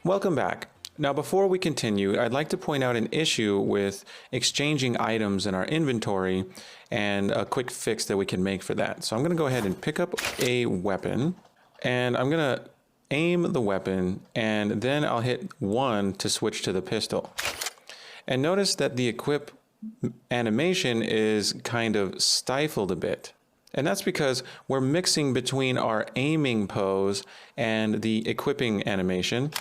Welcome back. Now before we continue, I'd like to point out an issue with exchanging items in our inventory and a quick fix that we can make for that. So I'm going to go ahead and pick up a weapon and I'm going to aim the weapon and then I'll hit 1 to switch to the pistol. And notice that the equip animation is kind of stifled a bit. And that's because we're mixing between our aiming pose and the equipping animation.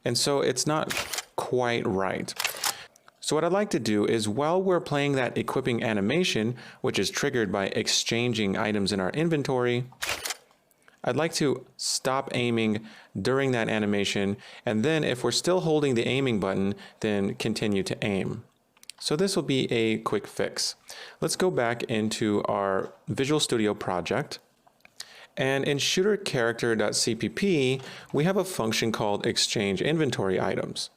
And so it's not quite right. So what I'd like to do is while we're playing that equipping animation, which is triggered by exchanging items in our inventory, I'd like to stop aiming during that animation. And then if we're still holding the aiming button, then continue to aim. So this will be a quick fix. Let's go back into our Visual Studio project. And in shooterCharacter.cpp, we have a function called exchange inventory items.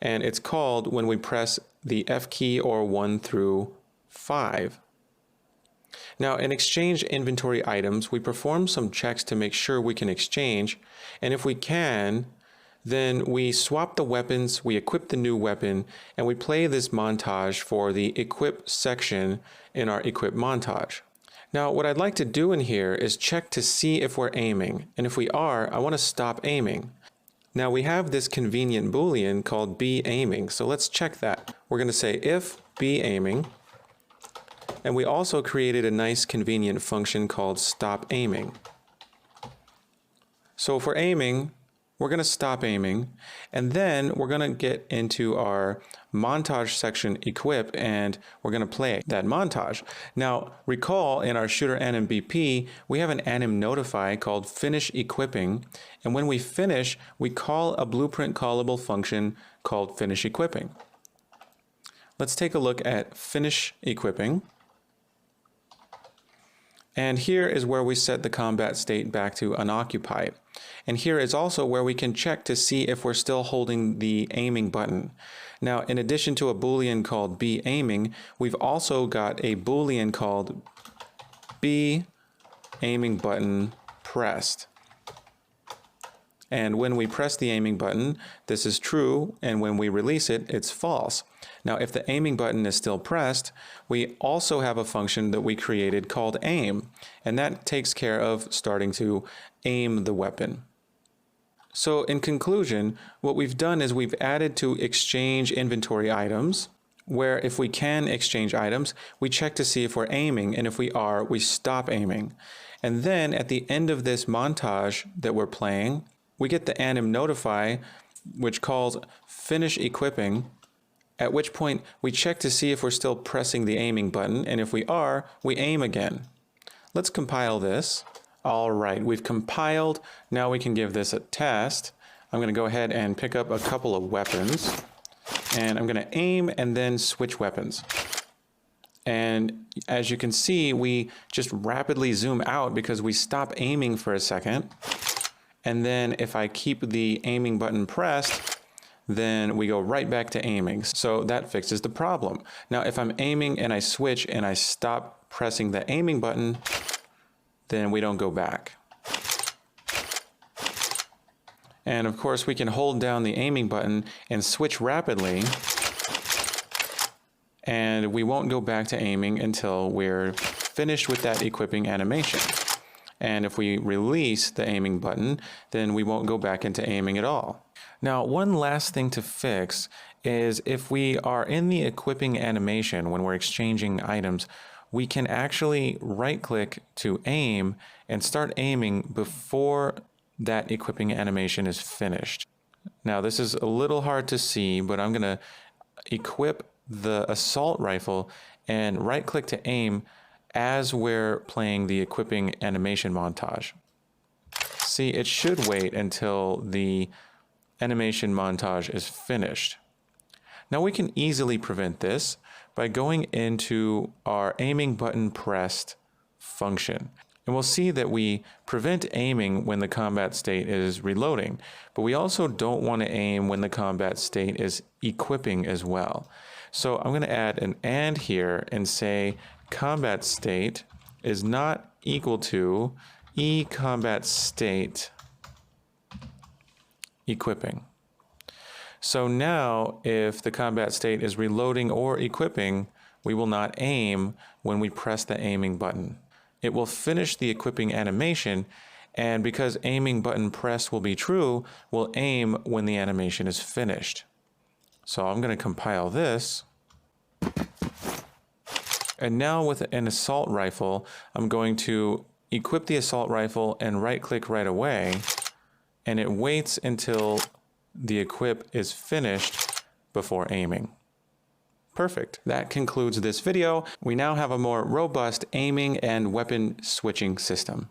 And it's called when we press the F key or 1 through 5. Now in exchange inventory items, we perform some checks to make sure we can exchange. And if we can, then we swap the weapons, we equip the new weapon, and we play this montage for the equip section in our equip montage. Now, what I'd like to do in here is check to see if we're aiming. And if we are, I want to stop aiming. Now we have this convenient Boolean called be aiming. So let's check that. We're going to say if be aiming. And we also created a nice convenient function called stop aiming. So if we're aiming, we're going to stop aiming, and then we're going to get into our montage section equip, and we're going to play that montage. Now, recall in our shooter anim BP, we have an anim notify called finish equipping, and when we finish, we call a blueprint callable function called finish equipping. Let's take a look at finish equipping. And here is where we set the combat state back to unoccupied. And here is also where we can check to see if we're still holding the aiming button. Now, in addition to a Boolean called be aiming, we've also got a Boolean called be aiming button pressed. And when we press the aiming button, this is true, and when we release it, it's false. Now, if the aiming button is still pressed, we also have a function that we created called aim, and that takes care of starting to aim the weapon. So in conclusion, what we've done is we've added to exchange inventory items, where if we can exchange items, we check to see if we're aiming, and if we are, we stop aiming. And then at the end of this montage that we're playing, we get the anim notify, which calls finish equipping, at which point we check to see if we're still pressing the aiming button, and if we are, we aim again. Let's compile this. All right, we've compiled. Now we can give this a test. I'm going to go ahead and pick up a couple of weapons, and I'm going to aim and then switch weapons. And as you can see, we just rapidly zoom out because we stop aiming for a second. And then if I keep the aiming button pressed, then we go right back to aiming. So that fixes the problem. Now, if I'm aiming and I switch and I stop pressing the aiming button, then we don't go back. And of course, we can hold down the aiming button and switch rapidly, and we won't go back to aiming until we're finished with that equipping animation. And if we release the aiming button, then we won't go back into aiming at all. Now, one last thing to fix is if we are in the equipping animation when we're exchanging items, we can actually right-click to aim and start aiming before that equipping animation is finished. Now, this is a little hard to see, but I'm going to equip the assault rifle and right-click to aim as we're playing the equipping animation montage. See, it should wait until the animation montage is finished. Now we can easily prevent this by going into our aiming button pressed function. And we'll see that we prevent aiming when the combat state is reloading, but we also don't want to aim when the combat state is equipping as well. So I'm going to add an and here and say combat state is not equal to combat state equipping. So now if the combat state is reloading or equipping, we will not aim when we press the aiming button. It will finish the equipping animation, and because aiming button press will be true, we'll aim when the animation is finished. So I'm going to compile this. And now with an assault rifle, I'm going to equip the assault rifle and right-click right away, and it waits until the equip is finished before aiming. Perfect. That concludes this video. We now have a more robust aiming and weapon switching system.